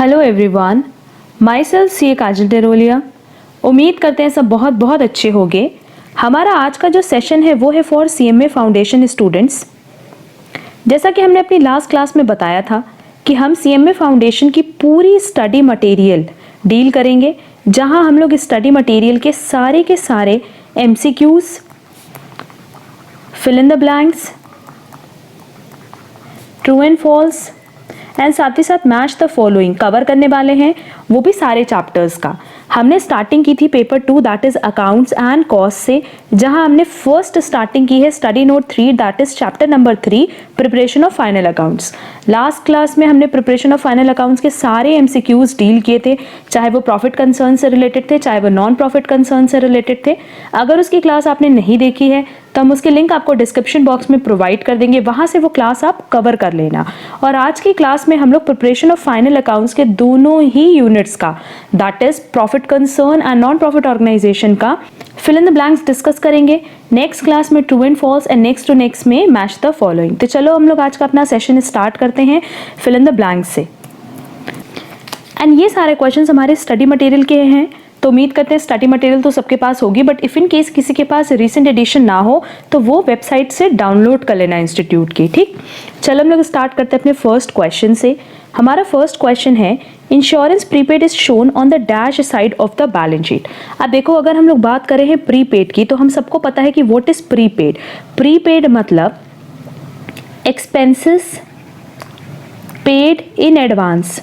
Hello everyone, my self सी ए काजल टेरोलिया। उम्मीद करते हैं सब बहुत बहुत अच्छे होंगे। हमारा आज का जो सेशन है वो है फॉर CMA फाउंडेशन स्टूडेंट्स। जैसा कि हमने अपनी लास्ट क्लास में बताया था कि हम CMA फाउंडेशन की पूरी स्टडी मटेरियल डील करेंगे, जहां हम लोग स्टडी मटेरियल के सारे MCQs, fill in the blanks, true and false and साथ ही साथ मैच द फॉलोइंग कवर करने वाले हैं, वो भी सारे चैप्टर्स का। हमने स्टार्टिंग की थी paper 2 that is accounts and cost से, जहां हमने फर्स्ट स्टार्टिंग की है study note 3 that is chapter number 3 preparation of final accounts. Last class में हमने प्रिपरेशन ऑफ फाइनल अकाउंट्स के सारे MCQs डील किए थे, चाहे वो प्रॉफिट कंसर्न से रिलेटेड थे, चाहे वो नॉन प्रॉफिट कंसर्न से रिलेटेड थे। अगर उसकी क्लास आपने नहीं देखी है तो हम उसके लिंक आपको डिस्क्रिप्शन बॉक्स में प्रोवाइड कर देंगे, वहां से वो क्लास आप कवर कर लेना। और आज की क्लास में हम लोग प्रिपरेशन ऑफ फाइनल अकाउंट्स के दोनों ही यूनिट्स का that is profit concern and non profit organisation का fill in the blanks discuss करेंगे। नेक्स्ट क्लास में true and false and next to next में मैच द फॉलोइंग। तो चलो हम लोग आज का अपना सेशन स्टार्ट करते हैं फिल इन द ब्लैंक्स से। एंड ये सारे क्वेश्चंस हमारे स्टडी मटेरियल के हैं, तो उम्मीद करते हैं स्टडी मटेरियल तो सबके पास होगी, बट इफ इन केस किसी के पास रिसेंट एडिशन ना हो तो वो वेबसाइट से डाउनलोड कर लेना इंस्टीट्यूट की। ठीक, चलो हम लोग स्टार्ट करते हैं अपने फर्स्ट क्वेश्चन से। हमारा फर्स्ट क्वेश्चन है insurance prepaid is shown on the dash side of the balance sheet. अब देखो, अगर हम लोग बात करें हैं प्रीपेड की, तो हम सबको पता है कि व्हाट इज प्रीपेड। प्रीपेड मतलब एक्सपेंसेस पेड इन एडवांस,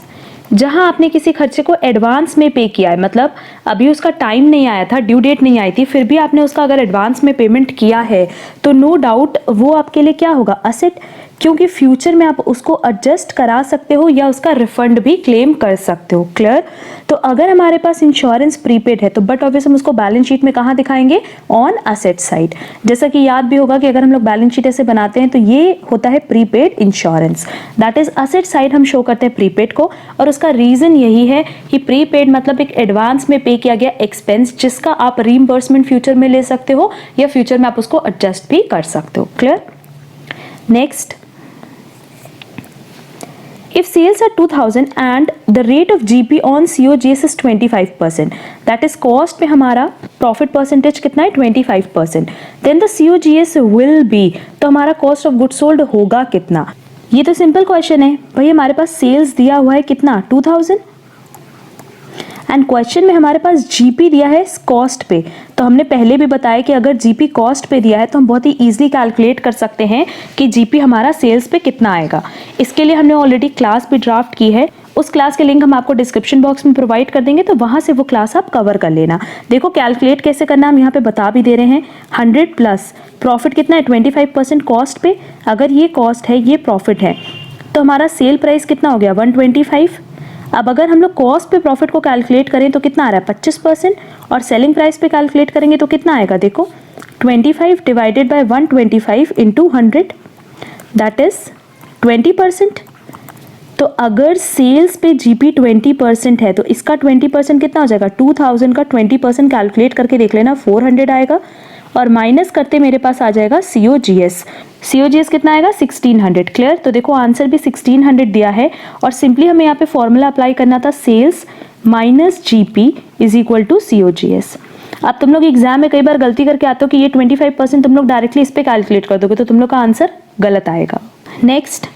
जहां आपने किसी खर्चे को एडवांस में पे किया है, मतलब अभी उसका टाइम नहीं आया था, ड्यू डेट नहीं आई थी, फिर भी आपने उसका अगर एडवांस में पेमेंट किया है तो नो डाउट वो आपके लिए क्या होगा, असेट, क्योंकि फ्यूचर में आप उसको एडजस्ट करा सकते हो या उसका रिफंड भी क्लेम कर सकते हो। क्लियर? तो अगर हमारे पास इंश्योरेंस प्रीपेड है तो बट ऑब्वियस हम उसको बैलेंस शीट में कहाँ दिखाएंगे, ऑन असेट साइड। जैसा कि याद भी होगा कि अगर हम लोग बैलेंस शीट ऐसे बनाते हैं तो ये होता है prepaid insurance, that is asset side हम शो करते हैं प्रीपेड को। और उसका रीजन यही है कि प्रीपेड मतलब एक एडवांस में पे किया गया एक्सपेंस, जिसका आप रीइंबर्समेंट फ्यूचर में ले सकते हो या फ्यूचर में आप उसको एडजस्ट भी कर सकते हो। Clear? Next, if sales are 2000 and the rate of GP on COGS is 25%, that is cost पे हमारा profit percentage कितना है, 25%, then the COGS will be, तो हमारा cost of goods sold होगा कितना। ये तो सिंपल क्वेश्चन है भाई, हमारे पास सेल्स दिया हुआ है कितना, 2000, एंड क्वेश्चन में हमारे पास जीपी दिया है कॉस्ट पे। तो हमने पहले भी बताया कि अगर जीपी कॉस्ट पे दिया है तो हम बहुत ही इजीली कैलकुलेट कर सकते हैं कि जीपी हमारा सेल्स पे कितना आएगा। इसके लिए हमने ऑलरेडी क्लास भी ड्राफ्ट की है, उस क्लास के लिंक हम आपको डिस्क्रिप्शन बॉक्स में प्रोवाइड कर देंगे, तो वहां से वो क्लास आप कवर कर लेना। देखो कैलकुलेट कैसे करना हम यहाँ पे बता भी दे रहे हैं। 100 प्लस प्रॉफिट कितना है, 25% कॉस्ट पे, अगर ये कॉस्ट है ये प्रॉफिट है तो हमारा सेल प्राइस कितना हो गया, 125। अब अगर हम लोग कॉस्ट पे प्रॉफिट को कैलकुलेट करें तो कितना आ रहा है, 25%, और सेलिंग प्राइस पे कैलकुलेट करेंगे तो कितना आएगा, देखो 25 divided by 125 into 100, that is 20%। तो अगर सेल्स पे जीपी 20% है तो इसका 20% कितना हो जाएगा, 2000 का 20% कैलकुलेट करके देख लेना, 400 आएगा, और माइनस करते मेरे पास आ जाएगा COGS कितना आएगा, 1600। क्लियर? तो देखो आंसर भी 1600 दिया है, और सिंपली हमें यहाँ पे फॉर्मूला अप्लाई करना था, sales minus GP is equal to COGS। अब तुम लोग एग्जाम में कई बार गलती करके आते हो कि ये 25% तुम लोग डायरेक्टली इस पे कैलकुलेट कर दोगे, तो तुम लोग का आंसर गलत आएगा। Next,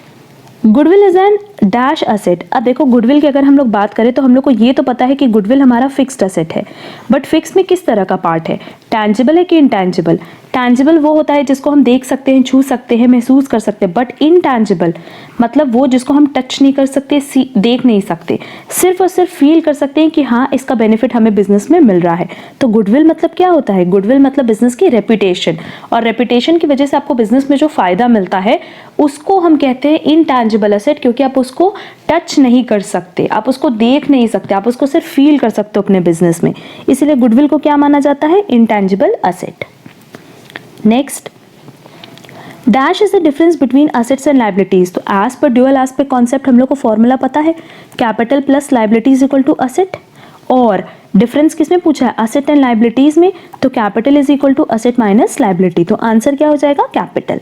goodwill is an dash asset. अब देखो गुडविल की अगर हम लोग बात करें तो हम लोग को ये तो पता है कि गुडविल हमारा फिक्स्ड असेट है, बट फिक्स में किस तरह का पार्ट है, टैंजिबल है कि इनटैंजिबल। टैंजिबल वो होता है जिसको हम देख सकते हैं, छू सकते हैं, महसूस कर सकते हैं, बट इनटैंजिबल मतलब वो जिसको हम टच नहीं कर सकते, देख नहीं सकते, सिर्फ और सिर्फ फील कर सकते हैं कि हाँ इसका बेनिफिट हमें बिजनेस में मिल रहा है। तो गुडविल मतलब क्या होता है, गुडविल मतलब बिजनेस की रेपुटेशन, और रेपुटेशन की वजह से आपको बिजनेस में जो फायदा मिलता है उसको हम कहते हैं इनटैंजिबल असेट, क्योंकि आप उसको टच नहीं कर सकते, आप उसको देख नहीं सकते, आप उसको सिर्फ फील कर सकते हो अपने बिजनेस में, इसलिए गुडविल को क्या माना जाता है, intangible asset. Next, dash is the difference between assets and liabilities. तो as per dual aspect concept हम लोग को फॉर्मूला पता है, capital plus liabilities equal to asset, और डिफरेंस किसमें पूछा है, असेट एंड लाइबिलिटीज में, तो capital is equal to asset minus liability, तो आंसर क्या हो जाएगा, capital.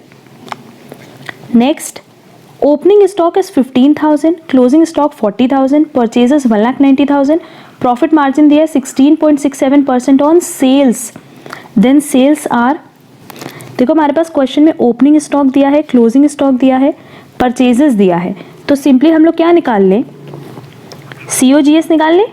Next, opening stock is 15,000, closing stock 40,000, purchases 1,90,000, profit margin दिया है 16.67% on sales, then sales are, देखो हमारे पास क्वेश्चन में ओपनिंग स्टॉक दिया है, क्लोजिंग स्टॉक दिया है, परचेजेस दिया है, तो सिंपली हम लोग क्या निकाल लें, COGS निकाल लें।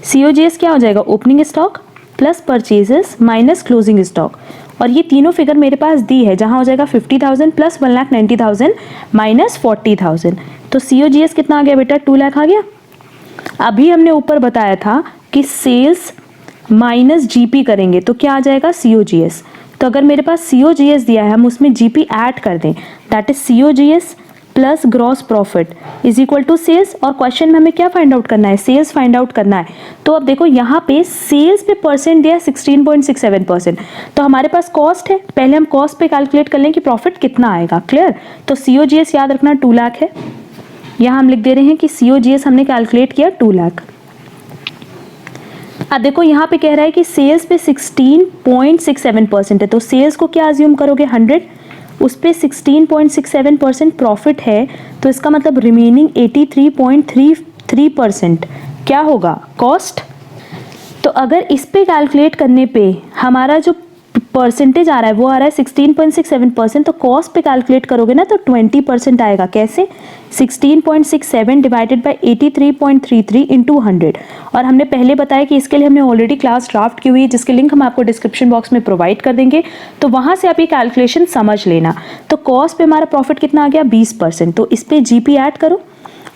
COGS क्या हो जाएगा, opening stock plus purchases minus closing stock, और ये तीनों फिगर मेरे पास दी है, जहां हो जाएगा 50,000 प्लस 1,90,000 माइनस 40,000, तो COGS कितना आ गया बेटा, 2 लाख आ गया। अभी हमने ऊपर बताया था कि सेल्स माइनस GP करेंगे तो क्या आ जाएगा, COGS। तो अगर मेरे पास COGS दिया है, हम उसमें GP ऐड कर दें, that is COGS plus gross profit is equal to sales, और क्वेश्चन में हमें क्या फाइंड आउट करना है, सेल्स फाइंड आउट करना है। तो अब देखो यहाँ पे सेल्स पे परसेंट दिया है 16.67%, तो हमारे पास कॉस्ट है, पहले हम कॉस्ट पे कैलकुलेट कर लें कि प्रॉफिट कितना आएगा, क्लियर। तो COGS याद रखना 2 लाख है, यहाँ हम लिख दे रहे हैं कि COGS हमने कैलकुलेट किया 2 लाख। अब देखो यहाँ पे कह रहा है कि सेल्स पे 16.67% है, तो सेल्स को क्या अज्यूम करोगे, 100, उस पे 16.67% प्रॉफिट है, तो इसका मतलब रिमेनिंग 83.33% क्या होगा, कॉस्ट। तो अगर इस पे कैलकुलेट करने पे हमारा जो परसेंटेज आ रहा है वो आ रहा है 16.67%, तो कॉस्ट पे कैलकुलेट करोगे ना तो 20% आएगा। कैसे, 16.67 डिवाइडेड बाय 83.33 इंटू 100, और हमने पहले बताया कि इसके लिए हमने ऑलरेडी क्लास ड्राफ्ट की हुई है, जिसके लिंक हम आपको डिस्क्रिप्शन बॉक्स में प्रोवाइड कर देंगे, तो वहां से आप ये कैलकुलेशन समझ लेना। तो कॉस्ट पे हमारा प्रॉफिट कितना आ गया, 20%, तो इस पे GP ऐड करो।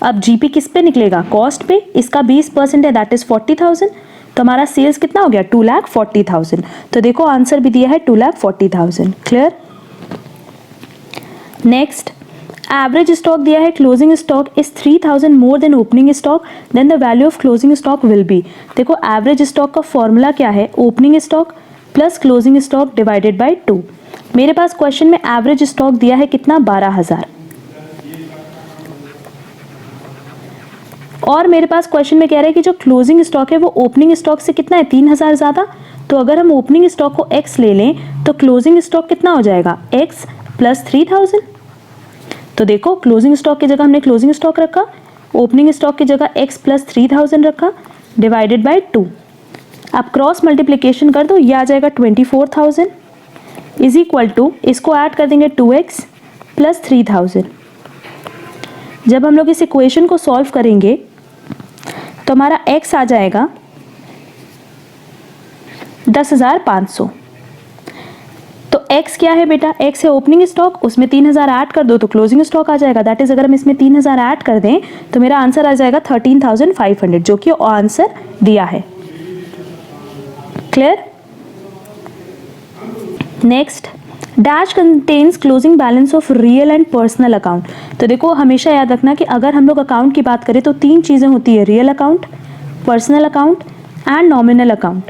अब GP किस पे निकलेगा, कॉस्ट पे, इसका 20% है, दैट इज 40,000, तो हमारा सेल्स कितना हो गया, 2,40,000। तो देखो आंसर भी दिया है 2,40,000, क्लियर। नेक्स्ट, एवरेज स्टॉक दिया है, closing stock is 3,000 more than opening stock, then the value of closing stock will be. देखो एवरेज स्टॉक का फॉर्मूला क्या है, opening stock plus closing stock divided by 2। मेरे पास क्वेश्चन में एवरेज स्टॉक दिया है कितना, 12,000, और मेरे पास क्वेश्चन में कह रहा है कि जो क्लोजिंग स्टॉक है वो ओपनिंग स्टॉक से कितना है, 3,000 ज़्यादा। तो अगर हम ओपनिंग स्टॉक को x ले लें तो क्लोजिंग स्टॉक कितना हो जाएगा, x प्लस 3,000। तो देखो क्लोजिंग स्टॉक की जगह हमने क्लोजिंग स्टॉक रखा, ओपनिंग स्टॉक की जगह x प्लस 3,000 रखा, डिवाइडेड बाय 2। आप क्रॉस मल्टीप्लीकेशन कर दो, ये आ जाएगा 24,000 इज इक्वल टू, इसको ऐड कर देंगे 2x प्लस 3,000। जब हम लोग इस इक्वेशन को सॉल्व करेंगे तो हमारा x आ जाएगा 10,500। तो x क्या है बेटा, x है ओपनिंग स्टॉक, उसमें 3,000 ऐड कर दो तो क्लोजिंग स्टॉक आ जाएगा, दैट इज अगर हम इसमें 3,000 ऐड कर दें तो मेरा आंसर आ जाएगा 13,500, जो कि आंसर दिया है, clear. Next, dash contains closing balance of real and personal account. तो देखो हमेशा याद रखना कि अगर हम लोग अकाउंट की बात करें तो 3 चीज़ें होती है, real account, personal account and nominal account.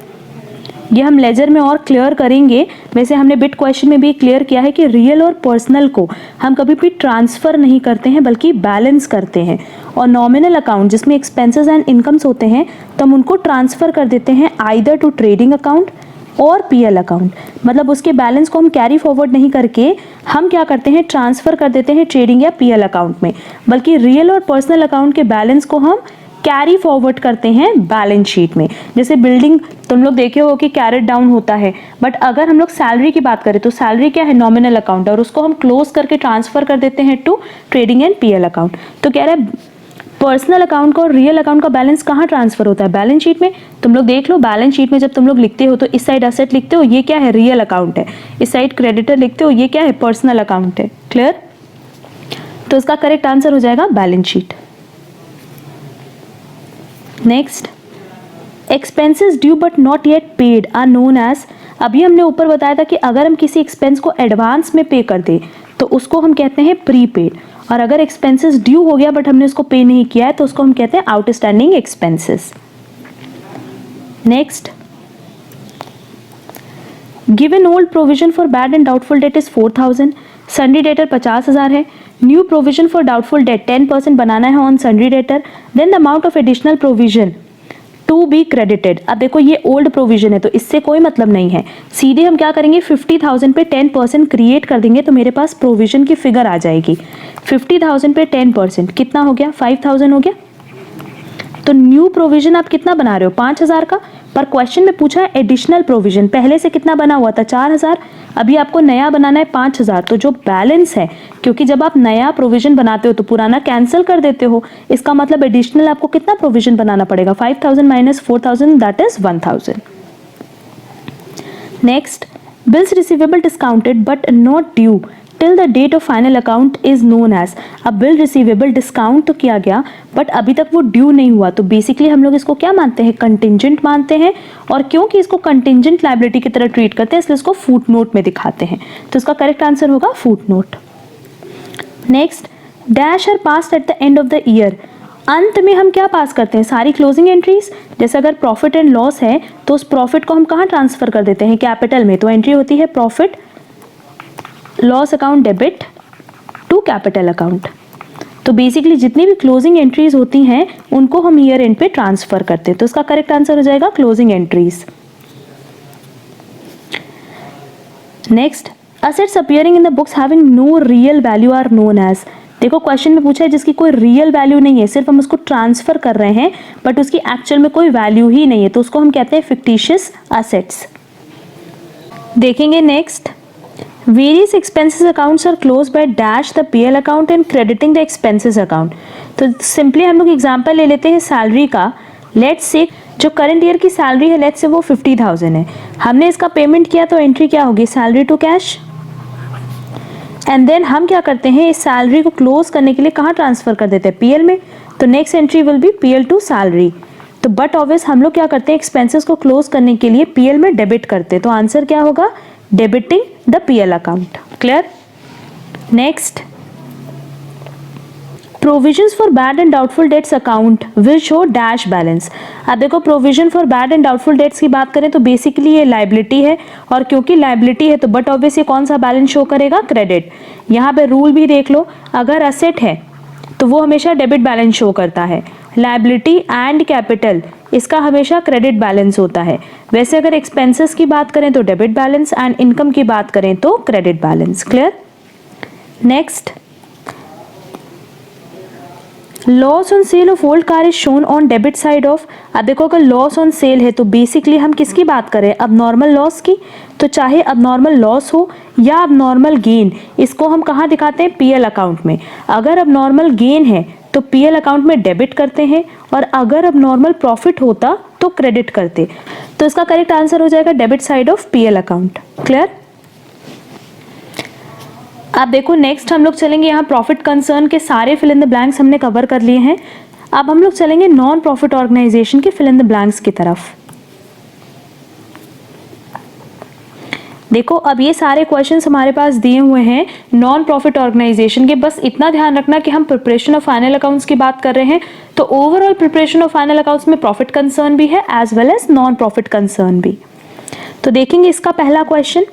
ये हम लेजर में और क्लियर करेंगे। वैसे हमने बिट क्वेश्चन में भी क्लियर किया है कि रियल और पर्सनल को हम कभी भी ट्रांसफ़र नहीं करते हैं बल्कि बैलेंस करते हैं, और नॉमिनल अकाउंट जिसमें एक्सपेंसेस एंड इनकम्स होते हैं तो हम उनको ट्रांसफ़र कर देते हैं आइदर टू ट्रेडिंग अकाउंट और PL अकाउंट। मतलब उसके बैलेंस को हम कैरी फॉरवर्ड नहीं करके हम क्या करते हैं, ट्रांसफ़र कर देते हैं ट्रेडिंग या PL अकाउंट में, बल्कि रियल और पर्सनल अकाउंट के बैलेंस को हम कैरी फॉरवर्ड करते हैं बैलेंस शीट में। जैसे बिल्डिंग तुम लोग देखे हो कि कैरेट डाउन होता है, बट अगर हम लोग सैलरी की बात करें तो सैलरी क्या है, नॉमिनल अकाउंट, और उसको हम क्लोज करके ट्रांसफ़र कर देते हैं to trading and PL account. तो कह रहा है पर्सनल अकाउंट का और रियल अकाउंट का बैलेंस कहाँ ट्रांसफर होता है, बैलेंस शीट में। तुम लोग देख लो बैलेंस शीट में जब तुम लोग लिखते हो तो इस साइड एसेट लिखते हो, ये क्या है, रियल अकाउंट है, इस साइड क्रेडिटर लिखते हो, ये क्या है, पर्सनल अकाउंट है, क्लियर। तो इसका करेक्ट आंसर हो जाएगा balance sheet. Next, expenses due but not yet paid are known as. अभी हमने ऊपर बताया था कि अगर हम किसी एक्सपेंस को एडवांस में पे कर दें तो उसको हम कहते हैं प्रीपेड, और अगर एक्सपेंसेस ड्यू हो गया बट हमने उसको पे नहीं किया है तो उसको हम कहते हैं outstanding expenses. Next, given old provision for bad and doubtful debt is 4,000, sundry debtor 50,000 है, new provision for doubtful debt 10% बनाना है on sundry debtor, then the amount of additional provision to be credited. अब देखो ये old provision है तो इससे कोई मतलब नहीं है, सीधे हम क्या करेंगे 50,000 पे 10% क्रिएट कर देंगे तो मेरे पास प्रोविजन की फिगर आ जाएगी। 50,000 पे 10% कितना हो गया, 5,000 हो गया। तो न्यू प्रोविजन आप कितना बना रहे हो, 5,000 का, पर क्वेश्चन में पूछा है एडिशनल प्रोविजन, पहले से कितना बना हुआ था 4,000, अभी आपको नया बनाना है 5,000। तो जो बैलेंस है, क्योंकि जब आप नया प्रोविजन बनाते हो तो पुराना कैंसिल कर देते हो, इसका मतलब एडिशनल आपको कितना प्रोविजन बनाना पड़ेगा, 5,000 minus 4,000 that is 1,000। Next, bills receivable discounted but not due till the date of final account is known as. अब बिल रिसीवेबल डिस्काउंट तो किया गया बट अभी तक वो ड्यू नहीं हुआ, तो बेसिकली हम लोग इसको क्या मानते हैं, कंटिंजेंट मानते हैं। और क्योंकि इसको कंटिंजेंट लायबिलिटी की तरह ट्रीट करते हैं इसलिए इसको फुट नोट में दिखाते हैं, तो इसका करेक्ट आंसर होगा foot note. Next, dash are passed at the end of the year. अंत में हम क्या पास करते हैं, सारी क्लोजिंग एंट्रीज। जैसे अगर प्रॉफिट एंड लॉस है तो उस प्रॉफिट को हम कहाँ ट्रांसफर कर देते हैं, कैपिटल में, तो एंट्री होती है profit loss account debit to capital account. तो बेसिकली जितनी भी क्लोजिंग एंट्रीज होती हैं उनको हम ईयर एंड पे ट्रांसफर करते हैं, तो इसका करेक्ट आंसर हो जाएगा closing entries. Next, assets appearing in the books having no real value are known as. देखो क्वेश्चन में पूछा है जिसकी कोई रियल वैल्यू नहीं है, सिर्फ हम उसको ट्रांसफर कर रहे हैं बट उसकी एक्चुअल में कोई वैल्यू ही नहीं है, तो उसको हम कहते हैं फिक्टिशियस असेट्स। देखेंगे next, various expenses accounts are close by dash the PL account and crediting the expenses account. तो सिंपली हम लोग एग्जांपल ले लेते हैं सैलरी का। लेट्स से जो करंट ईयर की सैलरी है लेट्स से वो 50,000 है, हमने इसका पेमेंट किया तो एंट्री क्या होगी, salary to cash. And then हम क्या करते हैं, इस सैलरी को क्लोज करने के लिए कहाँ ट्रांसफर कर देते हैं, पीएल में, तो next entry will be PL to salary. तो बट ऑब्वियस हम लोग क्या करते हैं, एक्सपेंसेस को क्लोज करने के लिए पीएल में डेबिट करते हैं, तो आंसर क्या होगा, debiting the PL account. Clear. Next, provisions for bad and doubtful debts account will show dash balance. अब देखो provision for bad and doubtful debts की बात करें तो बेसिकली ये लाइबिलिटी है, और क्योंकि लाइबिलिटी है तो बट ऑब्वियस ये कौन सा बैलेंस शो करेगा, क्रेडिट। यहाँ पे रूल भी देख लो, अगर असेट है तो वो हमेशा डेबिट बैलेंस शो करता है, लाइबिलिटी एंड कैपिटल इसका हमेशा क्रेडिट बैलेंस होता है। वैसे अगर एक्सपेंसेस की बात करें तो डेबिट बैलेंस एंड इनकम की बात करें तो credit balance. Clear. Next, loss on sale of old car is shown on debit side of. अब देखो अगर लॉस ऑन सेल है तो बेसिकली हम किसकी बात करें, अब नॉर्मल लॉस की। तो चाहे अब नॉर्मल लॉस हो या अब नॉर्मल गेन, इसको हम कहाँ दिखाते हैं, पीएल अकाउंट में। अगर अब नॉर्मल गेन है तो पीएल अकाउंट में डेबिट करते हैं, और अगर अब नॉर्मल प्रॉफिट होता तो क्रेडिट करते। तो इसका करेक्ट आंसर हो जाएगा debit side of PL account. Clear. अब देखो नेक्स्ट हम लोग चलेंगे, यहाँ प्रॉफिट कंसर्न के सारे फिल इन द ब्लैंक्स हमने कवर कर लिए हैं। अब हम लोग चलेंगे नॉन प्रॉफिट ऑर्गेनाइजेशन के फिल इन द ब्लैंक्स की तरफ। देखो अब ये सारे क्वेश्चंस हमारे पास दिए हुए हैं नॉन प्रॉफिट ऑर्गेनाइजेशन के। बस इतना ध्यान रखना कि हम प्रिपरेशन ऑफ फाइनल अकाउंट्स की बात कर रहे हैं, तो overall preparation of final accounts में प्रॉफिट कंसर्न भी है as well as non profit concern भी। तो देखेंगे इसका पहला question,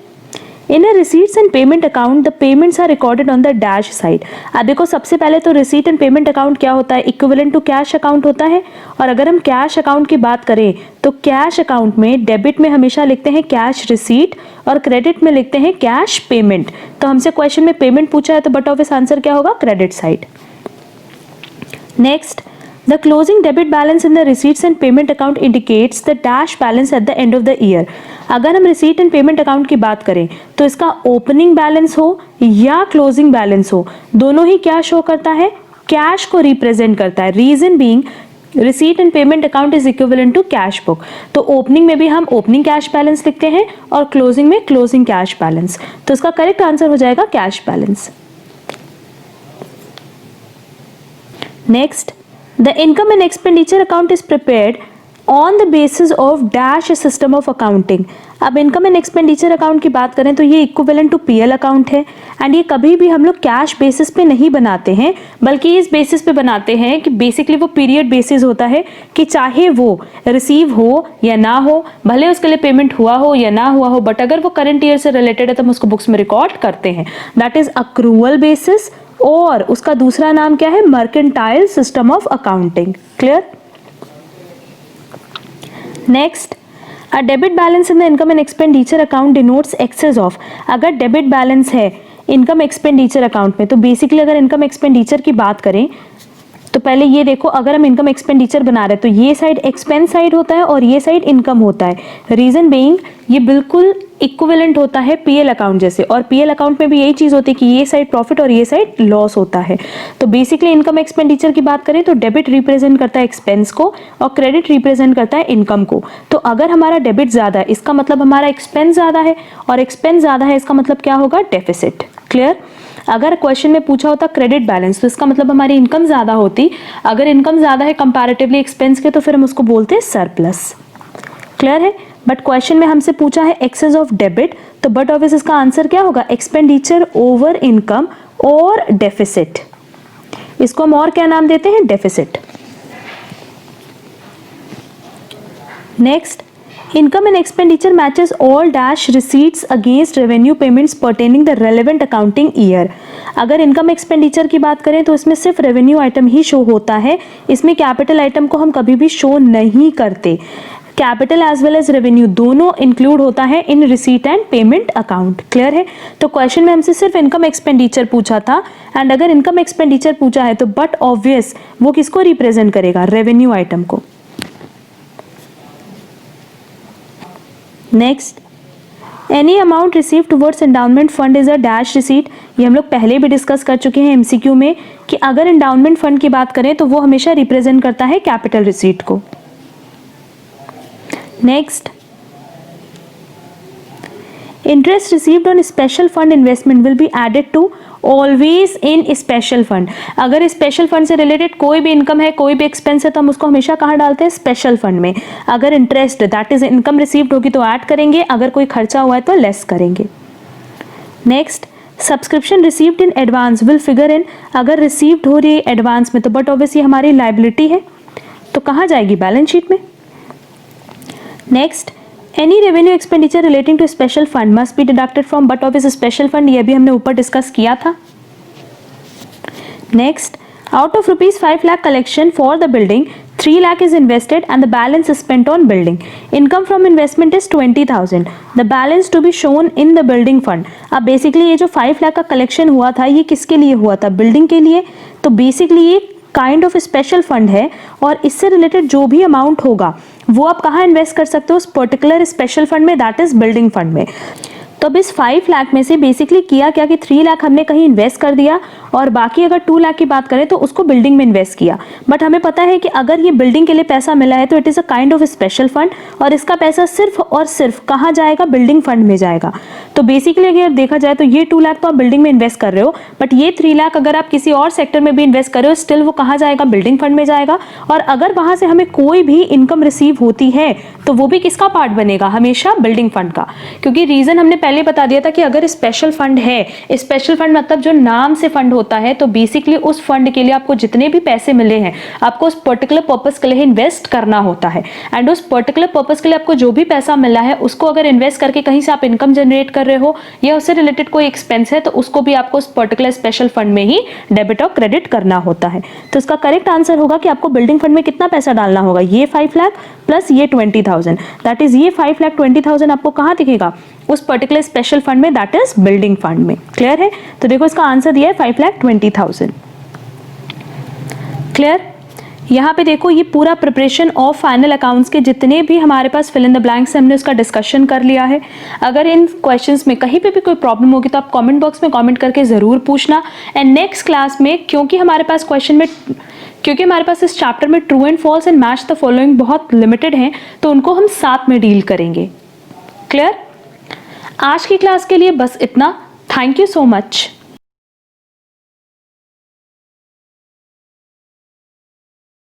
in a receipts and payment account the payments are recorded on the dash side. अब देखो सबसे पहले तो रिसीट एंड पेमेंट अकाउंट क्या होता है, इक्विवेलेंट टू कैश अकाउंट होता है। और अगर हम कैश अकाउंट की बात करें तो कैश अकाउंट में डेबिट में हमेशा लिखते हैं कैश रिसीट और क्रेडिट में लिखते हैं कैश पेमेंट। तो हमसे क्वेश्चन में पेमेंट पूछा है तो बट ऑब्वियस आंसर क्या होगा, credit side. Next, the closing debit balance in the receipts and payment account indicates the dash balance at the end of the year। अगर हम रिसीट एंड पेमेंट अकाउंट की बात करें तो इसका ओपनिंग बैलेंस हो या क्लोजिंग बैलेंस हो, दोनों ही क्या शो करता है, कैश को रिप्रेजेंट करता है। Reason being receipt and payment account is equivalent to cash book. तो ओपनिंग में भी हम ओपनिंग कैश बैलेंस लिखते हैं और क्लोजिंग में क्लोजिंग कैश बैलेंस। तो इसका करेक्ट आंसर हो जाएगा cash balance. Next, the income and expenditure account is prepared on the basis of dash system of accounting। अब इनकम एंड एक्सपेंडिचर अकाउंट की बात करें तो ये इक्विवेलेंट टू पीएल अकाउंट है, एंड ये कभी भी हम लोग कैश बेसिस पे नहीं बनाते हैं, बल्कि इस बेसिस पे बनाते हैं कि बेसिकली वो पीरियड बेसिस होता है कि चाहे वो रिसीव हो या ना हो, भले उसके लिए पेमेंट हुआ हो या ना हुआ हो, बट अगर वो करंट ईयर से रिलेटेड है तो हम उसको बुक्स में रिकॉर्ड करते हैं। दैट इज अक्रूवल बेसिस, और उसका दूसरा नाम क्या है, mercantile system of accounting. Clear. Next, a debit balance in the income and expenditure account denotes excess of. अगर डेबिट बैलेंस है इनकम एक्सपेंडिचर अकाउंट में, तो बेसिकली अगर इनकम एक्सपेंडिचर की बात करें तो पहले ये देखो, अगर हम इनकम एक्सपेंडिचर बना रहे हैं तो ये साइड एक्सपेंस साइड होता है और ये साइड इनकम होता है। रीजन बीइंग ये बिल्कुल इक्विवेलेंट होता है पीएल अकाउंट जैसे, और पीएल अकाउंट में भी यही चीज होती है कि ये साइड प्रॉफिट और ये साइड लॉस होता है। तो बेसिकली इनकम एक्सपेंडिचर की बात करें तो डेबिट रिप्रेजेंट करता है एक्सपेंस को और क्रेडिट रिप्रेजेंट करता है इनकम को। तो अगर हमारा डेबिट ज्यादा है इसका मतलब हमारा एक्सपेंस ज्यादा है, और एक्सपेंस ज्यादा है इसका मतलब क्या होगा, डेफिसिट। क्लियर। अगर क्वेश्चन में पूछा होता क्रेडिट बैलेंस तो इसका मतलब हमारी इनकम ज्यादा होती, अगर इनकम ज्यादा है कंपैरेटिवली एक्सपेंस के तो फिर हम उसको बोलते हैं सरप्लस। क्लियर है। बट क्वेश्चन में हमसे पूछा है एक्सेस ऑफ डेबिट, तो बट ऑब्वियस इसका आंसर क्या होगा, एक्सपेंडिचर ओवर इनकम और डेफिसिट। इसको हम और क्या नाम देते हैं, deficit. Next, income and expenditure matches all dash receipts against revenue payments pertaining the relevant accounting year। अगर इनकम एक्सपेंडिचर की बात करें तो इसमें सिर्फ रेवेन्यू आइटम ही शो होता है, इसमें कैपिटल आइटम को हम कभी भी शो नहीं करते। Capital as well as revenue दोनों इंक्लूड होता है in receipt and payment account. Clear है। तो क्वेश्चन में हमसे सिर्फ इनकम एक्सपेंडिचर पूछा था, एंड अगर इनकम एक्सपेंडिचर पूछा है तो बट ऑब्वियस वो किसको रिप्रेजेंट करेगा, रेवेन्यू आइटम को। Next, any amount receive towards endowment fund is a dash receipt. ये हम लोग पहले भी डिस्कस कर चुके हैं एमसीक्यू में कि अगर एंडाउनमेंट फंड की बात करें तो वो हमेशा रिप्रेजेंट करता है कैपिटल रिसीट को। Next, interest received on special fund investment will be added to always in special fund. अगर स्पेशल फंड से रिलेटेड कोई भी इनकम है कोई भी एक्सपेंस है तो हम उसको हमेशा कहाँ डालते हैं, स्पेशल फंड में। अगर interest that is income received होगी तो ऐड करेंगे, अगर कोई खर्चा हुआ है तो लेस करेंगे। Next, subscription received in advance will figure in. अगर रिसीव्ड हो रही है एडवांस में तो बट ऑब्वियसली हमारी लायबिलिटी है तो कहाँ जाएगी, बैलेंस शीट में। Next, any revenue expenditure relating to special fund must be deducted from but obvious special fund, ये भी हमने ऊपर डिस्कस किया था। Next, out of ₹5 lakh collection for the building 3 lakh is invested and the balance is spent on building. Income from investment is 20,000. The balance to be shown in the building fund. अब basically ये जो 5 लाख का collection हुआ था ये किसके लिए हुआ था, बिल्डिंग के लिए। तो बेसिकली ये काइंड ऑफ स्पेशल फंड है और इससे रिलेटेड जो भी अमाउंट होगा वो आप कहाँ इन्वेस्ट कर सकते हो, उस पर्टिकुलर स्पेशल फंड में, दैट इज बिल्डिंग फंड में। तो अब इस 5 लाख में से बेसिकली किया क्या कि 3 लाख हमने कहीं इन्वेस्ट कर दिया और बाकी अगर 2 लाख की बात करें तो उसको बिल्डिंग में इन्वेस्ट किया। बट हमें पता है कि अगर ये बिल्डिंग के लिए पैसा मिला है तो it is a kind of special fund और इसका पैसा सिर्फ और सिर्फ कहाँ जाएगा, बिल्डिंग फंड में जाएगा। तो बेसिकली अगर देखा जाए तो ये 2 लाख तो आप बिल्डिंग में इन्वेस्ट कर रहे हो, बट ये 3 लाख अगर आप किसी और सेक्टर में भी इन्वेस्ट कर रहे हो स्टिल वो कहाँ जाएगा, बिल्डिंग फंड में जाएगा। और अगर वहां से हमें कोई भी इनकम रिसीव होती है तो वो भी किसका पार्ट बनेगा, हमेशा बिल्डिंग फंड का। क्योंकि रीजन हमने पहले बता दिया था कि अगर स्पेशल फंड है, स्पेशल फंड मतलब जो नाम से फंड होता है, तो बेसिकली उस फंड के लिए आपको जितने भी पैसे मिले हैं आपको उस पर्टिकुलर पर्पस के लिए इन्वेस्ट करना होता है। एंड उस पर्टिकुलर पर्पस के लिए आपको जो भी पैसा मिला है उसको अगर इन्वेस्ट करके कहीं से आप इनकम जनरेट कर रहे हो या उससे रिलेटेड कोई एक्सपेंस है तो उसको भी आपको उस पर्टिकुलर स्पेशल फंड में ही डेबिट और क्रेडिट करना होता है। तो इसका करेक्ट आंसर होगा कि आपको बिल्डिंग फंड में कितना पैसा डालना होगा, ये 5 लाख प्लस ये 20,000, दैट इज ये 5 लाख 20,000 आपको कहाँ दिखेगा, उस पर्टिकुलर स्पेशल फंड में, दैट इज बिल्डिंग फंड में। क्लियर है। तो देखो इसका आंसर दिया है 5,20,000। क्लियर। यहाँ पे देखो ये पूरा प्रिपरेशन ऑफ फाइनल अकाउंट्स के जितने भी हमारे पास फिल इन द ब्लैंक्स हमने उसका डिस्कशन कर लिया है। अगर इन क्वेश्चंस में कहीं पे भी कोई प्रॉब्लम होगी तो आप कमेंट बॉक्स में कमेंट करके ज़रूर पूछना। एंड नेक्स्ट क्लास में क्योंकि हमारे पास इस चैप्टर में true and false and match the following बहुत लिमिटेड हैं तो उनको हम साथ में डील करेंगे। क्लियर। आज की क्लास के लिए बस इतना। Thank you so much.